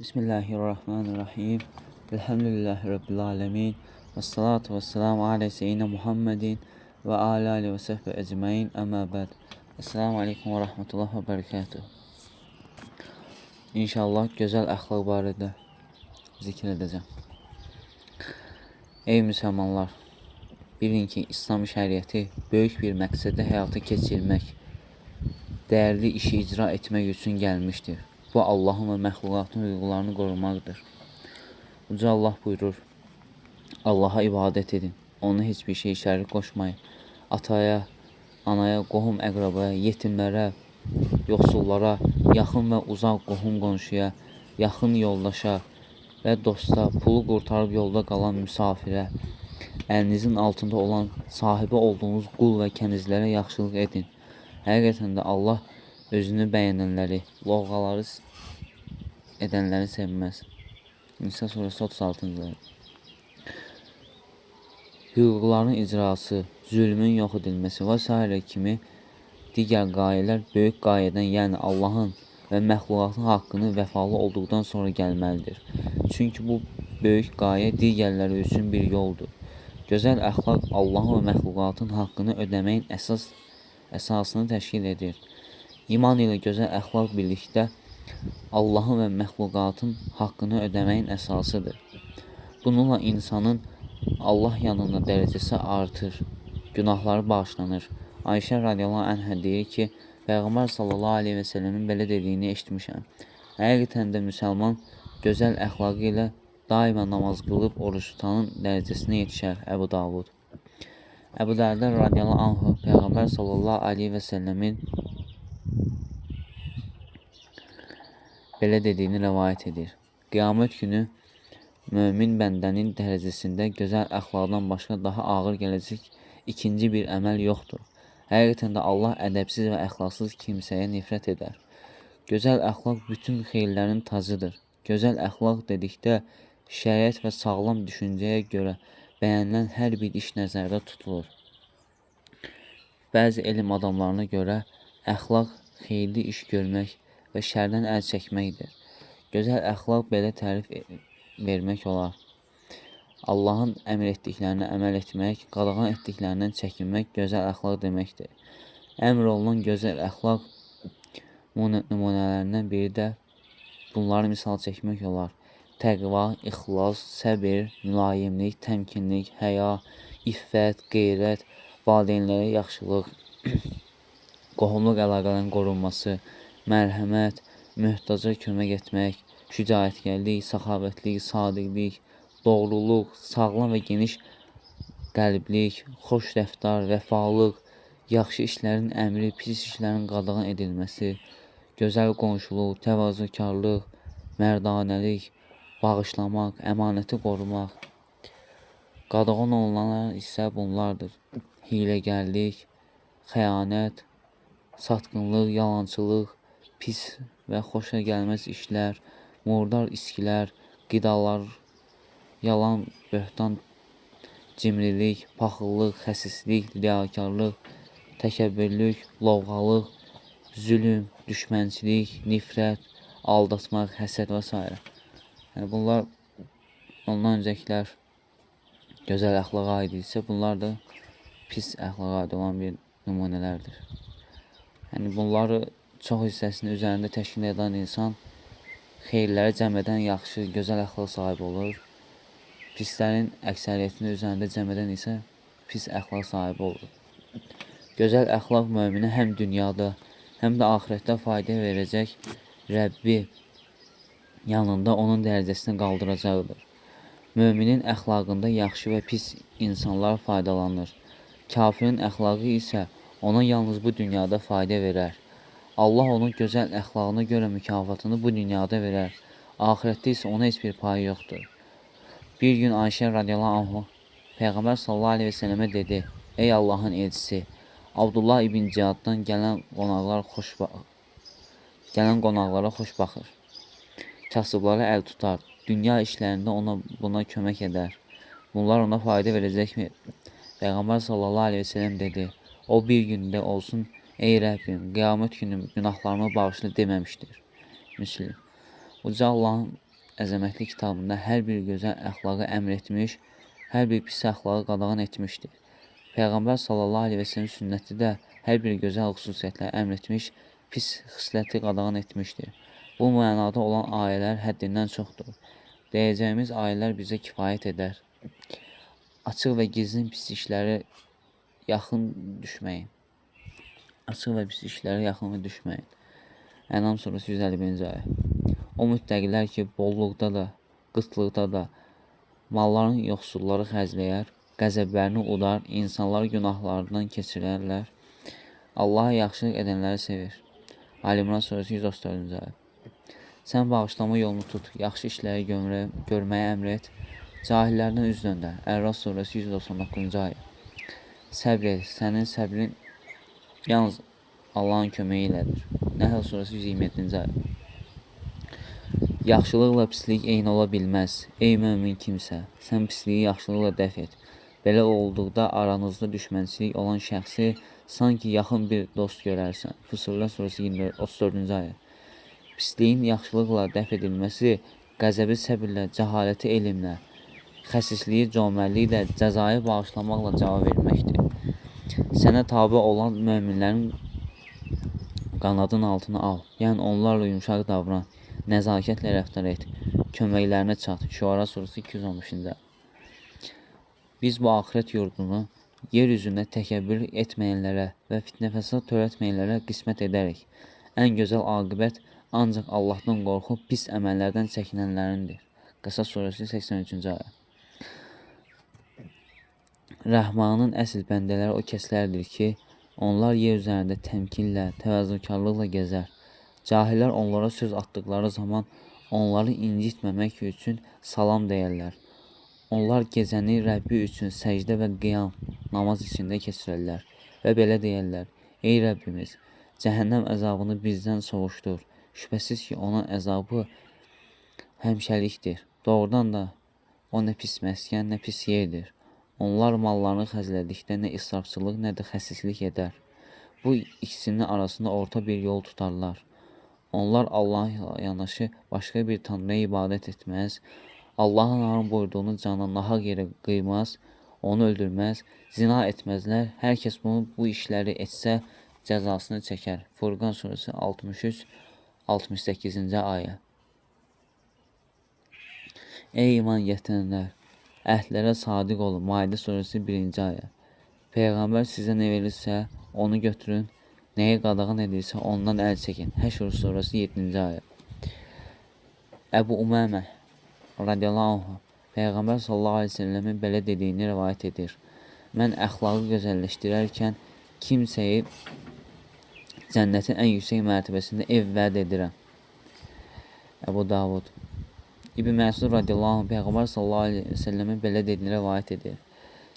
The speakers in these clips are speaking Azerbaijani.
Bismillahirrahmanirrahim. Elhamdülillahi Rabbil alemin. Və salatu və selamu alə seyyidina Muhammedin və alə ali və səhbə əcməin. Əmə bəd. Esselamu aleykum və rahmetullah və bərəkatuhu. İnşallah gözəl əxlaq barədə zikr edəcəm. Ey müsəlmanlar, bilin ki, İslam şəriəti böyük bir məqsədə həyata keçirmək, dəyərli işi icra etmək üçün gəlmişdir. Bu, Allahın və məxluqatın hüquqlarını qorumaqdır. Uca Allah buyurur, Allaha ibadət edin, ona heç bir şey şərik qoşmayın. Ataya, anaya, qohum əqrabaya, yetimlərə, yoxsullara, yaxın və uzaq qohum qonşuya, yaxın yoldaşa və dosta, pulu qurtarıb yolda qalan müsafirə, əlinizin altında olan sahibi olduğunuz qul və kənizlərə yaxşılıq edin. Həqiqətən də Allah özünü bəyənənləri, lovğaları edənləri sevməz. Nisa suresi 36-cı ayət. Hüquqların icrası, zülmün yox edilməsi və s. kimi digər qayələr böyük qayədən, yəni Allahın və məxluqatın haqqını vəfalı olduqdan sonra gəlməlidir. Çünki bu böyük qayə digərləri üçün bir yoldur. Gözəl əxlaq Allahın və məxluqatın haqqını ödəməyin əsasını təşkil edir. İman ilə gözəl əxlaq birlikdə Allahın və məxluqatın haqqını ödəməyin əsasıdır. Bununla insanın Allah yanında dərəcəsi artır, günahları bağışlanır. Ayşə radiyallahu anhə deyir ki, Peyğəmbər sallallahu aleyhi və səlləmin belə dediyini eşitmişəm. Həqiqətən də müsəlman gözəl əxlaqı ilə daima namaz qılıb oruç tutanın dərəcəsinə yetişər. Əbu Davud. Əbu Dərdə radiyallahu anhə Peyğəmbər sallallahu aleyhi və səlləmin belə dediyini rəvayət edir. Qiyamət günü mömin bəndənin dərəcəsində gözəl əxlaqdan başqa daha ağır gələcək ikinci bir əməl yoxdur. Həqiqətən də Allah ədəbsiz və əxlaqsız kimsəyə nifrət edər. Gözəl əxlaq bütün xeyirlərin tacıdır. Gözəl əxlaq dedikdə şəriət və sağlam düşüncəyə görə bəyənilən hər bir iş nəzərdə tutulur. Bəzi elm adamlarına görə əxlaq xeyirli iş görmək və şərdən əl çəkməkdir. Gözəl əxlaq belə tərif vermək olar. Allahın əmr etdiklərinə əməl etmək, qadağan etdiklərindən çəkinmək gözəl əxlaq deməkdir. Əmr olunan gözəl əxlaq nümunələrindən biri də bunları misal çəkmək olar. Təqva, ixlas, səbir, mülayimlik, təmkinlik, həya, iffət, qeyrət, valideynlərə yaxşılıq, qohumluq əlaqələrin qorunması, mərhəmət, möhtaca kömək etmək, şücaətgərlik, səxavətlik, sadiqlik, doğruluq, sağlam və geniş qəlblik, xoş rəftar, vəfalıq, yaxşı işlərin əmri, pis işlərin qadağan edilməsi, gözəl qonşuluq, təvazökarlıq, mərdanəlik, bağışlamaq, əmanəti qorumaq. Qadağan olunanlar isə bunlardır. Hiləgərlik, xəyanət, satqınlıq, yalançılıq, pis və xoşa gəlməz işlər, murdar iskilər, qidalar, yalan, böhtan, cimrilik, paxıllıq, xəsislik, riyakarlıq, təkəbbürlük, lovğalıq, zülm, düşmənçilik, nifrət, aldatmaq, həsəd və s. Yəni, bunlar ondan öncəkilər gözəl əxlaqa aid isə, bunlar da pis əxlaqa aid olan bir nümunələrdir. Yəni, bunları çox hissəsini üzərində təşkil edən insan xeyirləri cəm edən yaxşı, gözəl əxlaq sahibi olur. Pislərin əksəriyyətini üzərində cəm edən isə pis əxlaq sahibi olur. Gözəl əxlaq möminə həm dünyada, həm də axirətdə fayda verəcək, Rəbbi yanında onun dərəcəsini qaldıracaqdır. Möminin əxlaqında yaxşı və pis insanlar faydalanır. Kafirin əxlaqı isə ona yalnız bu dünyada fayda verər. Allah onun gözəl əxlaqına görə mükafatını bu dünyada verər. Axirətdə isə ona heç bir payı yoxdur. Bir gün Ayşə radiyallahu anhə Peyğəmbər sallallahu aleyhi və səlləmə dedi: Ey Allahın elçisi, Abdullah ibn Cihaddan gələn qonaqlara xoş baxır. Kasıblara əl tutar. Dünya işlərində buna kömək edər. Bunlar ona fayda verəcəkmi? Peyğəmbər sallallahu aleyhi və səlləm dedi: O bir gündə olsun, ey Rəbbim, qiyamət günü günahlarımı bağışla deməmişdir. Müslim. Uca Allahın əzəmətli kitabında hər bir gözəl əxlağı əmr etmiş, hər bir pis əxlağı qadağan etmişdir. Peyğəmbər sallallahu aleyhi və səlləm sünnəti də hər bir gözəl xüsusiyyətləri əmr etmiş, pis xisləti qadağan etmişdir. Bu mənada olan ayələr həddindən çoxdur. Deyəcəyimiz ayələr bizə kifayət edər. Açıq və gizlin pis işləri yaxın düşməyin. Açıq və pis işlərə yaxın düşməyin. Ənam surəsi 151-ci ayə. O müttəqilər ki, bolluqda da, qıtlıqda da malların yoxsulları xərcləyər, qəzəblərini udar, insanları günahlarından keçirərlər. Allaha yaxşılıq edənləri sevir. Ali İmran surəsi 134-cü ayə. Sən bağışlama yolunu tut, yaxşı işləri görməyə əmr et, cahillərdən üz döndər. Ərraf surəsi 199-cu ayə. Səbr et, sənin səbrin yalnız Allahın köməyi ilədir. Nəhl surəsi 127-ci ayə. Yaxşılıqla pislik eyni ola bilməz. Ey mömin kimsə, sən pisliyi yaxşılıqla dəf et. Belə olduqda aranızda düşmənçilik olan şəxsi sanki yaxın bir dost görərsən. Fusırlar surəsi 34-cü ayə. Pisliyin yaxşılıqla dəf edilməsi qəzəbi səbirlə, cəhaləti elmlə, xəsisliyi cömərliklə, cəzayı bağışlamaqla cavab verməkdir. Sənə tabe olan möminlərin qanadın altına al. Yəni onlarla yumşaq davran, nəzakətlə rəftar et, köməklərinə çat. Şuara surəsi 215-ci. Biz bu axirət yurdunu yer üzündə təkəbbür etməyənlərə və fitnə fəsad törətməyənlərə qismət edərik. Ən gözəl aqibət ancaq Allahdan qorxub pis əməllərdən çəkinənlərindir. Qasas surəsi 83-cü ayə. Rəhmanın əsl bəndələri o kəslərdir ki, onlar yer üzərində təmkinlə, təvazökarlıqla gəzər. Cahillər onlara söz atdıqları zaman onları incitməmək üçün salam deyərlər. Onlar gecəni Rəbbi üçün səcdə və qiyam, namaz içində keçirərlər və belə deyərlər: Ey Rəbbimiz, cəhənnəm əzabını bizdən soğuşdur. Şübhəsiz ki, onun əzabı həmişəlikdir. Doğrudan da o nə pis məskən, nə pis yerdir. Onlar mallarını xərclədikdə nə israfçılıq, nə də xəsislik edər. Bu ikisinin arasında orta bir yol tutarlar. Onlar Allah'a yanaşı başqa bir tanrıya ibadət etməz, Allahın haram buyurduğunu cana nahaq yerə qıymaz, onu öldürməz, zina etməzlər. Hər kəs bu işləri etsə cəzasını çəkər. Furqan surəsi 63-68-ci ayə. Ey iman gətirənlər, əhdlərə sadiq olun. Maidə surəsi 1-ci ayə. Peyğəmbər sizə nə verirsə, onu götürün. Nəyə qadağan edirsə, ondan əl çəkin. Həşr surəsi 7-ci ayə. Əbu Umamə radiyallahu anh Peyğəmbər sallallahu aleyhi ve sellemin belə dediyini rivayət edir. Mən əxlaqı gözəlləşdirərkən kimsəyi cənnətin ən yüksək mərtəbəsində ev vəd edirəm. Əbu Davud. İbn Məsud radiyallahu anh Peyğəmbər sallallahu aleyhi ve sellemin belə dediyini rivayət edir.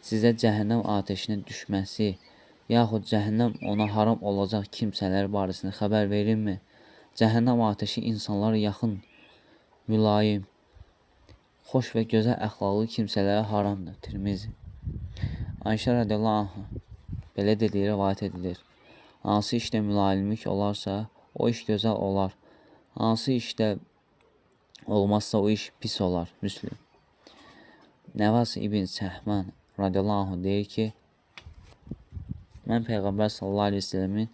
Sizə cəhənnəm ateşinə düşməsi, yaxud cəhənnəm ona haram olacaq kimsələr barəsində xəbər verirmi? Cəhənnəm ateşi insanlara yaxın, mülayim, xoş və gözəl əxlaqlı kimsələrə haramdır. Tirmizi. Ayşə radiyallahu anh belə dediyi rivayət edilir. Hansı işdə mülayimlik olarsa, o iş gözəl olar. Hansı işdə olmazsa, o iş pis olar. Müslim. Nəvas ibn Səhman radiyallahu anh deyir ki, mən Peyğəmbər sallallahu aleyhi ve sellemin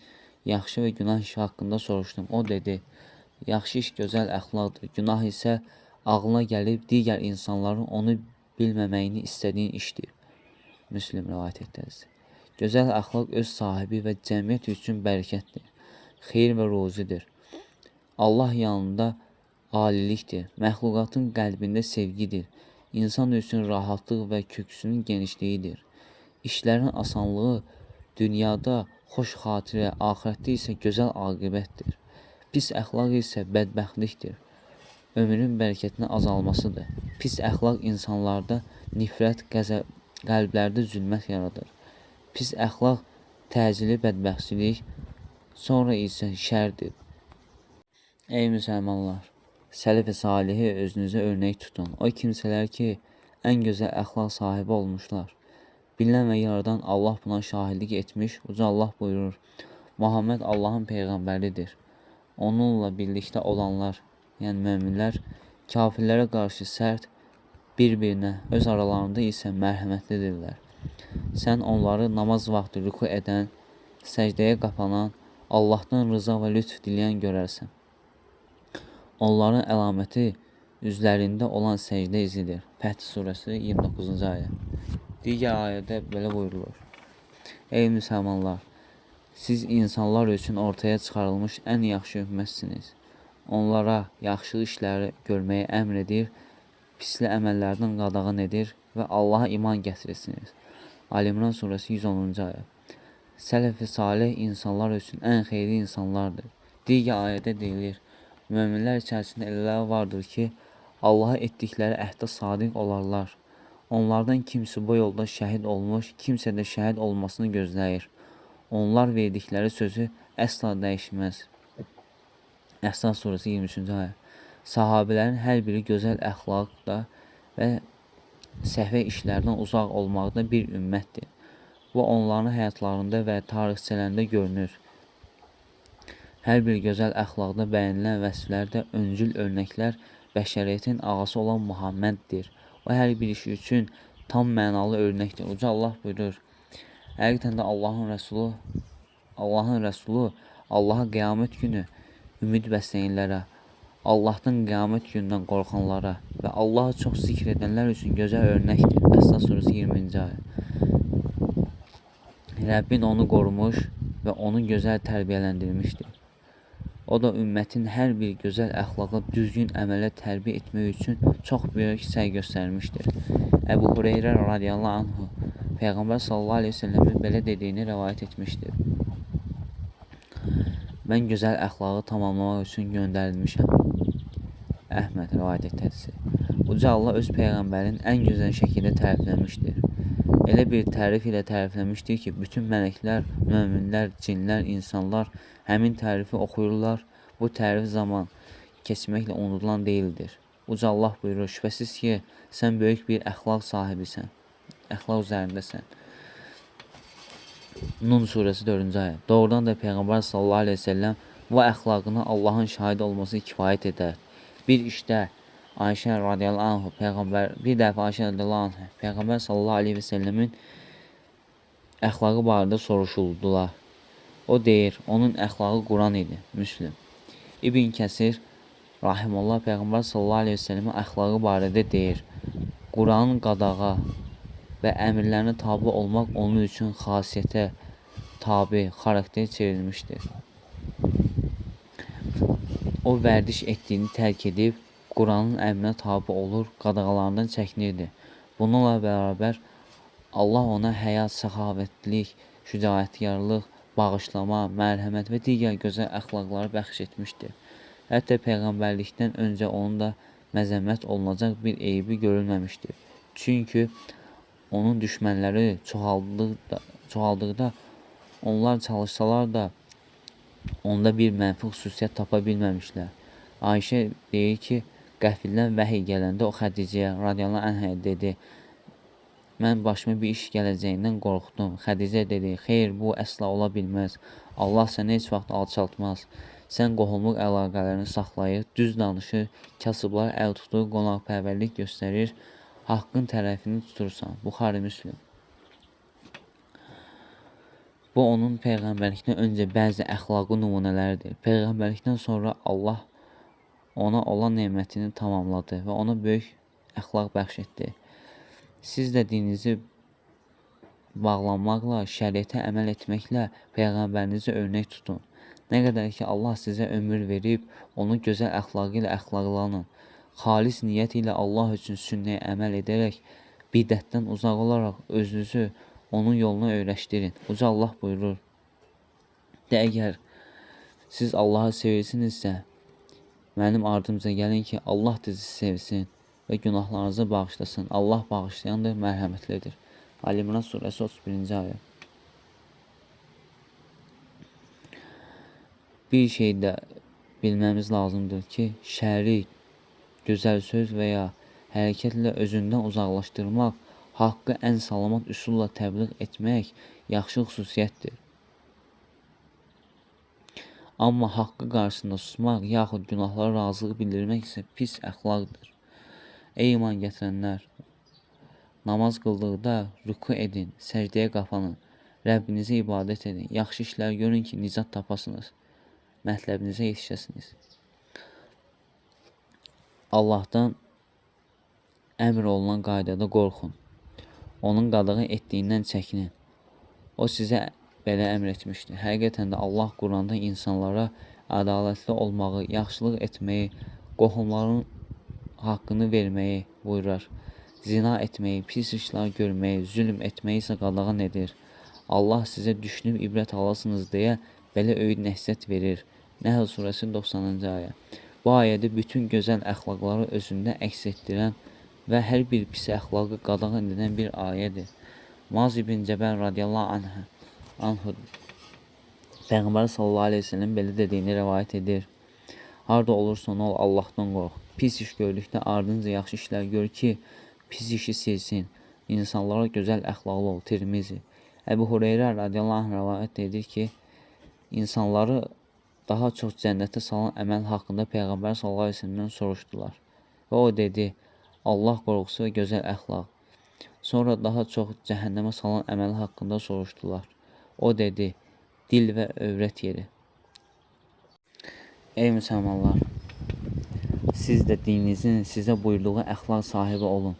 yaxşı və günah işi haqqında soruşdum. O dedi, yaxşı iş gözəl əxlaqdır, günah isə ağlına gəlib digər insanların onu bilməməyini istədiyin işdir. Müslim rivayət etdirilir. Gözəl əxlaq öz sahibi və cəmiyyət üçün bərəkətdir, xeyir və ruzidir. Allah yanında alilikdir, məxluqatın qəlbində sevgidir, insan üçün rahatlıq və köksünün genişliyidir. İşlərin asanlığı dünyada xoş xatirə, axirətdə isə gözəl aqibətdir. Pis əxlaq isə bədbəxtlikdir, ömrün bərəkətinin azalmasıdır. Pis əxlaq insanlarda nifrət, qəzəb, qəlblərdə zülmət yaradır. Pis əxlaq təcili bədbəxtçilik, sonra isə şərdir. Ey müsəlmanlar, sələf-i salihi özünüzə örnək tutun. O kimsələr ki, ən gözəl əxlaq sahibi olmuşlar. Bilən və yaradan Allah buna şahidlik etmiş, uca Allah buyurur, Muhammed Allahın peyğəmbəridir. Onunla birlikdə olanlar, yəni möminlər, Kafirlərə qarşı sərt, bir-birinə, öz aralarında isə mərhəmətlidirlər. Sən onları namaz vaxtı rüku edən, səcdəyə qapanan, Allahdan rıza və lütf diləyən görərsən. Onların əlaməti üzlərində olan səcdə izidir. Fəth surəsi 29-cu ayə. Digər ayədə belə buyurulur. Ey müsəlmanlar, siz insanlar üçün ortaya çıxarılmış ən yaxşı ümmətsiniz. Onlara yaxşı işləri görməyi əmr edir, pisli əməllərdən qadağan edir və Allaha iman gətirirsiniz. Ali İmran surəsi 110-cu ayə. Sələf-i salih insanlar üçün ən xeyirli insanlardır. Digər ayədə deyilir, möminlər içərisində elələr vardır ki, Allaha etdikləri əhdə sadiq olarlar. Onlardan kimisi bu yolda şəhid olmuş, kimsə də şəhid olmasını gözləyir. Onlar verdikləri sözü əsla dəyişməz. Əhzab surəsi 23-cü ayə. Sahabilərin hər biri gözəl əxlaqda və səhvə işlərdən uzaq olmaqda bir ümmətdir. Bu onların həyatlarında və tarixçələrində görünür. Hər bir gözəl əxlaqda bəyənilən vəsflər də öncül örnəklər bəşəriyyətin ağası olan Muhammeddir. O hər bir iş üçün tam mənalı örnəkdir. Uca Allah buyurur. Həqiqətən də Allahın Rəsulu Allaha qiyamət günü ümid bəsləyənlərə, Allahdan qiyamət gündən qorxanlara və Allahı çox zikr edənlər üçün gözəl örnəkdir. Əsra surəsi 20-ci ayə. Rəbbin onu qorumuş və onu gözəl tərbiyələndirmişdir. O da ümmətin hər bir gözəl əxlaqa, düzgün əmələ tərbiyə etmək üçün çox böyük səy göstərmişdir. Əbu Hüreyrə radiyallahu anhu Peyğəmbər sallallahu aleyhi ve sellemin belə dediyini rəvayət etmişdir. Mən gözəl əxlaqı tamamlamaq üçün göndərilmişəm. Əhməd rəvayət etdisi. Uca Allah öz Peyğəmbərin ən gözəl şəkildə tərifləmişdir. Elə bir tərif ilə tərifləmişdir ki, bütün mələklər, möminlər, cinlər, insanlar həmin tərifi oxuyurlar. Bu tərif zaman keçməklə unudulan deyildir. Uca Allah buyurur, şübhəsiz ki, sən böyük bir əxlaq sahibisən, əxlaq üzərindəsən. Nun surəsi 4-cü ayə. Doğrudan da Peyğəmbər sallallahu aleyhi ve sellem bu əxlaqına Allahın şahid olması kifayət edər. Bir işdə Ayşə radiyallahu anhu bir dəfə Ayşə radiyallahu anhu Peyğəmbər sallallahu aleyhi ve sellemin əxlaqı barədə soruşuldular. O deyir, onun əxlaqı Quran idi. Müslim. İbn Kəsir rahimullah Peyğəmbər sallallahu aleyhi ve sellemin əxlaqı barədə deyir. Quranın qadağa və əmirlərinə tabi olmaq onun üçün xasiyyətə tabi, xarakter çevrilmişdir. O vərdiş etdiyini tərk edib, Quranın əmrinə tabi olur, qadağalarından çəkinirdi. Bununla bərabər Allah ona həyat, səxavətlik, şücaətkarlıq, bağışlama, mərhəmət və digər gözəl əxlaqları bəxş etmişdir. Hətta Peyğəmbərlikdən öncə onun da məzəmmət olunacaq bir eybi görülməmişdir. Çünki onun düşmənləri çoxaldıqda onlar çalışsalar da onda bir mənfi xüsusiyyət tapa bilməmişlər. Ayşə deyir ki, qəfildən vəhiy gələndə o Xədicəyə radiyallahu anhə dedi, mən başıma bir iş gələcəyindən qorxdum. Xədicə dedi, xeyr, bu əsla ola bilməz. Allah səni heç vaxt alçaltmaz. Sən qohumluq əlaqələrini saxlayır, düz danışır, kasıblar əl tutur, qonaqpərvərlik göstərir, haqqın tərəfini tutursan. Buxari Müslim. Bu onun Peyğəmbərlikdən öncə bəzi əxlaqı nümunələridir. Peyğəmbərlikdən sonra Allah ona olan nemətini tamamladı və ona böyük əxlaq bəxş etdi. Siz də dininizi bağlanmaqla, şəriətə əməl etməklə Peyğəmbərinizi örnək tutun. Nə qədər ki, Allah sizə ömür verib, onu gözəl əxlaqı ilə əxlaqlanın. Xalis niyyət ilə Allah üçün sünnəyə əməl edərək, bidətdən uzaq olaraq özünüzü onun yoluna öyrəşdirin. Uca Allah buyurur, də əgər siz Allahı sevirsinizsə, mənim ardımca gəlin ki, Allah da sizi sevsin və günahlarınızı bağışlasın. Allah bağışlayandır, mərhəmətlidir. Ali İmran surəsi 31-ci ayə. Bir şey də bilməmiz lazımdır ki, şəri, gözəl söz və ya hərəkətlə özündən uzaqlaşdırmaq, haqqı ən salamat üsulla təbliğ etmək yaxşı xüsusiyyətdir. Amma haqqı qarşısında susmaq, yaxud günahlara razılıq bildirmək isə pis əxlaqdır. Ey iman gətirənlər! Namaz qıldıqda rüku edin, səcdəyə qapanın, Rəbbinizə ibadət edin, yaxşı işlər görün ki, nicat tapasınız, mətləbinizə yetişəsiniz. Allahdan əmr olunan qaydada qorxun, onun qadağan etdiyindən çəkinin. O sizə belə əmr etmişdir. Həqiqətən də Allah Quranda insanlara ədalətli olmağı, yaxşılıq etməyi, qohumların haqqını verməyi buyurar. Zina etməyi, pis işlər görməyi, zülm etməyi isə qadağan edir. Allah sizə düşünüb ibrət alasınız deyə belə öyüd nəsihət verir. Nəhl surəsi 90-cı ayə. Bu ayədə bütün gözəl əxlaqları özündə əks etdirən və hər bir pis əxlaqı qadağan edən bir ayədir. Muaz ibn Cəbəl radiyallahu anhu Peyğəmbər sallallahu aleyhi ve sellem belə dediyini rəvayət edir. Harda olursan ol, Allahdan qorx. Pis iş gördükdə ardınca yaxşı işlər gör ki, pis işi silsin. İnsanlara gözəl əxlaqlı ol. Tirmizi. Əbu Hüreyrə radiyallahu anh rəvayət edir ki, insanları daha çox cənnətə salan əməl haqqında Peyğəmbər sallallahu aleyhi ve sellemdən soruşdular. Və o dedi, Allah qorxusu və gözəl əxlaq. Sonra daha çox cəhənnəmə salan əməl haqqında soruşdular. O dedi, dil və övrət yeri. Ey müsəlmanlar! Siz də dininizin sizə buyurduğu əxlaq sahibi olun.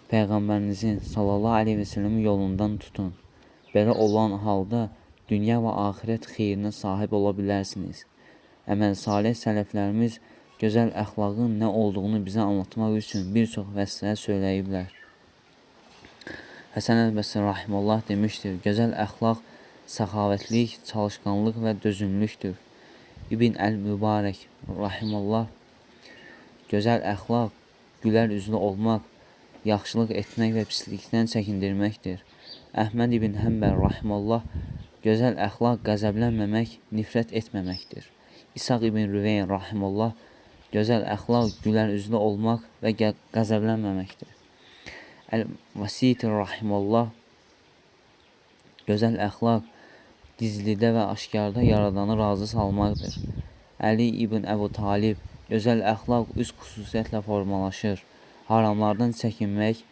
Peyğəmbərinizin sallallahu aleyhi ve sellemin yolundan tutun. Belə olan halda dünya və axirət xeyrinə sahib ola bilərsiniz. Əməl salih sələflərimiz gözəl əxlaqın nə olduğunu bizə anlatmaq üçün bir çox vəsələ söyləyiblər. Həsən əl-Bəsri rahimullah demişdir, gözəl əxlaq səxavətlik, çalışqanlıq və dözümlükdür. İbn əl-Mübarək rahimullah, gözəl əxlaq, gülər üzlü olmaq, yaxşılıq etmək və pislikdən çəkindirməkdir. Əhməd ibn Həmbəl rahimullah, gözəl əxlaq qəzəblənməmək, nifrət etməməkdir. İsaq ibn Rüveyn rahimullah, gözəl əxlaq gülər üzlü olmaq və qəzəblənməməkdir. Əl-Vasiti rahimullah, gözəl əxlaq gizlidə və aşkarda yaradanı razı salmaqdır. Əli ibn Əbu Talib, gözəl əxlaq üz xüsusiyyətlə formalaşır. Haramlardan çəkinmək,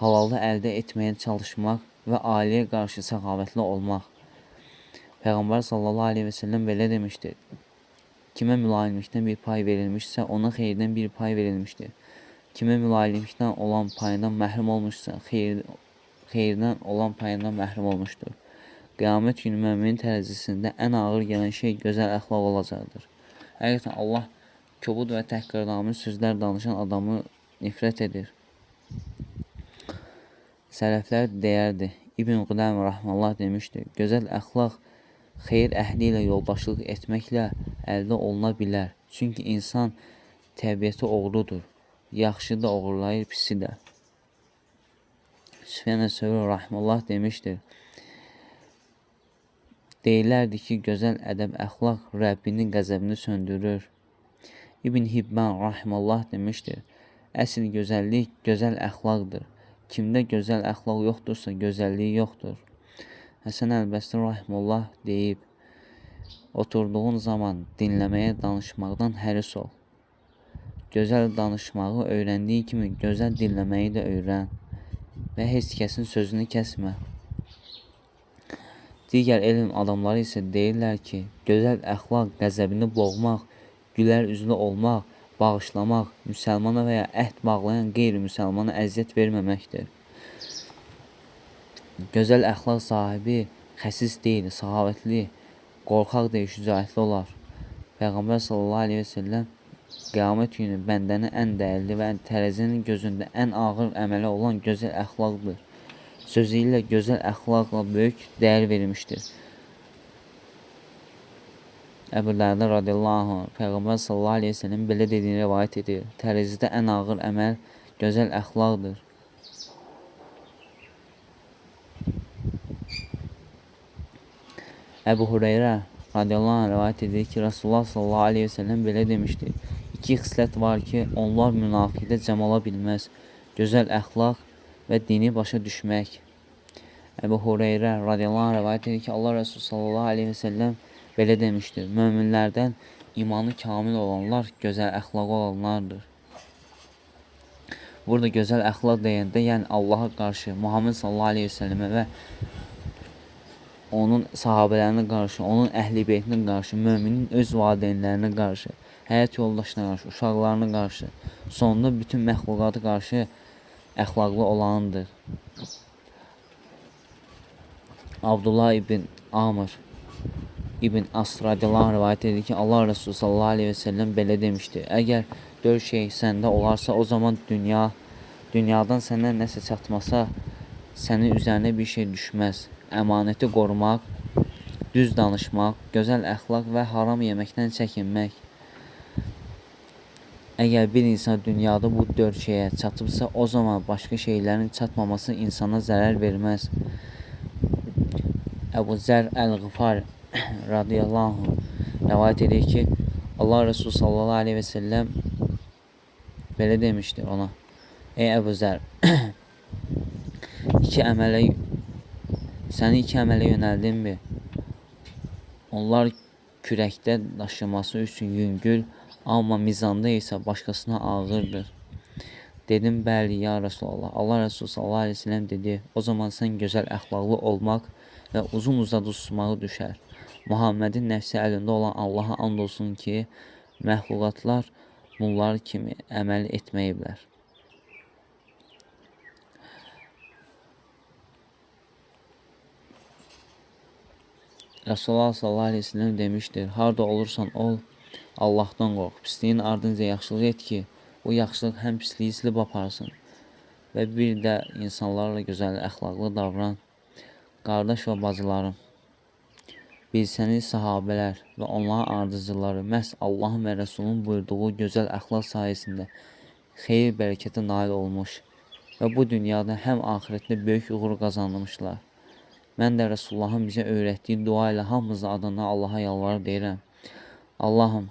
halalı əldə etməyə çalışmaq və ailəyə qarşı səxavətli olmaq. Peyğəmbər sallallahu aleyhi ve sellem belə demişdir. Kimə mülayimlikdən bir pay verilmişsə, ona xeyirdən bir pay verilmişdir. Kimə mülayimlikdən olan payından məhrum olmuşsa, xeyirdən olan payından məhrum olmuşdur. Qiyamət günü müminin tərəzisində ən ağır gələn şey gözəl əxlaq olacaqdır. Həqiqətən Allah kobud və təhqiramiz sözlər danışan adamı nifrət edir. Sələflər deyərdi, İbn Qudam rahmanullah demişdir, gözəl əxlaq xeyir əhli ilə yoldaşlıq etməklə əldə oluna bilər. Çünki insan təbiəti oğrudur. Yaxşı da oğurlayır, pisi də. Süfyan əs-Səvri rahmanullah demişdir, deyirlərdi ki, gözəl ədəb əxlaq Rəbbinin qəzəbini söndürür. İbn Hibban rahmanullah demişdir, əsl gözəllik gözəl əxlaqdır. Kimdə gözəl əxlaq yoxdursa, gözəlliyi yoxdur. Həsən əl-Bəsri rahmanullah deyib, oturduğun zaman dinləməyə, danışmaqdan həris ol. Gözəl danışmağı öyrəndiyi kimi gözəl dinləməyi də öyrən və heç kəsin sözünü kəsmə. Digər elm adamları isə deyirlər ki, gözəl əxlaq qəzəbini boğmaq, gülər üzlü olmaq, bağışlamaq, müsəlmana və ya əhd bağlayan qeyri-müsəlmana əziyyət verməməkdir. Gözəl əxlaq sahibi xəsis deyil, səxavətli, qorxaq deyil, şücaətli olar. Peyğəmbər sallallahu aleyhi ve sellem qiyamət günü bəndəni ən dəyərli və tərəzinin gözündə ən ağır əməli olan gözəl əxlaqdır. Sözü ilə gözəl əxlaqla böyük dəyər verilmişdir. Əbu Dərdə radiyallahu anh, Peyğəmbər sallallahu aleyhi ve sellem belə dediyini rivayət edir. Tərəzidə ən ağır əməl gözəl əxlaqdır. Əbu Hüreyrə radiyallahu anh rivayət edir ki, Rasulullah sallallahu aleyhi ve sellem belə demişdir. İki xislət var ki, onlar münafiqdə cəm ola bilməz. Gözəl əxlaq və dini başa düşmək. Əbu Hüreyrə radiyallahu anh rivayət edir ki, Allah Resulü sallallahu aleyhi ve sellem belə demişdir: möminlərdən imanı kamil olanlar gözəl əxlaqı olanlardır. Burada gözəl əxlaq deyəndə, yəni Allaha qarşı, Muhammed sallallahu aleyhi ve sellemə və onun sahabələrinə qarşı, onun əhli beytinə qarşı, möminin öz valideynlərinə qarşı, həyat yoldaşlarına qarşı, uşaqlarına qarşı, sonunda bütün məxluqata qarşı əxlaqlı olanıdır. Abdullah ibn Amr İbn As radiyallahu anh rivayət edir ki, Allah Resulü sallallahu aleyhi ve sellem belə demişdir: əgər 4 şey səndə olarsa, o zaman dünyadan sənə nəsə çatmasa, sənin üzərinə bir şey düşməz. Əmanəti qorumaq, düz danışmaq, gözəl əxlaq və haram yeməkdən çəkinmək. Əgər bir insan dünyada bu 4 şeyə çatıbsa, o zaman başqa şeylərin çatmaması insana zərər verməz. Əbu Zər Əl-Ğifar radiyallahu anh rivayət edir ki, Allah Resulü sallallahu aleyhi ve sellem belə demişdir ona: ey Əbu Zər, səni iki əmələ yönəldimmi? Onlar kürəkdə daşıması üçün yüngül, amma mizanda isə başqasına ağırdır. Dedim, bəli ya Resulallah. Allah Resulü sallallahu aleyhi ve sellem dedi: o zaman sən gözəl əxlaqlı olmaq və uzun uzadı susmağı düşər. Muhammedin nəfsi əlində olan Allaha and olsun ki, məxluqatlar bunlar kimi əməl etməyiblər. Resulullah sallallahu aleyhi ve sellem demiştir: harda olursan ol, Allahdan qorx. Pisliyin ardınca yaxşılıq et ki, bu yaxşılıq həm pisliyi silib aparsın. Və bir də insanlarla gözəl əxlaqlı davran. Qardaş və bacılarım, bilsəniz sahabələr və onların ardıcıları məhz Allahın və Resulünün buyurduğu gözəl əxlaq sayəsində xeyir bərəkətə nail olmuş və bu dünyada həm axirətdə böyük uğur qazanmışlar. Mən də Resulullahın bizə öyrətdiyi dua ilə hamımızın adına Allaha yalvarıb deyirəm: Allahım,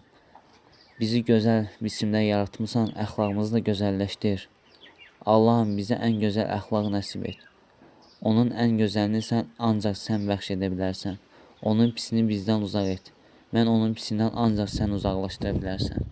bizi gözəl biçimdə yaratmışsan, əxlaqımızı da gözəlləşdir. Allahım, bizə ən gözəl əxlaq nəsib et. Onun ən gözəlini ancaq sən bəxş edə bilərsən. Onun pisini bizdən uzaq et. Mən onun pisindən ancaq sən uzaqlaşdıra bilərsən.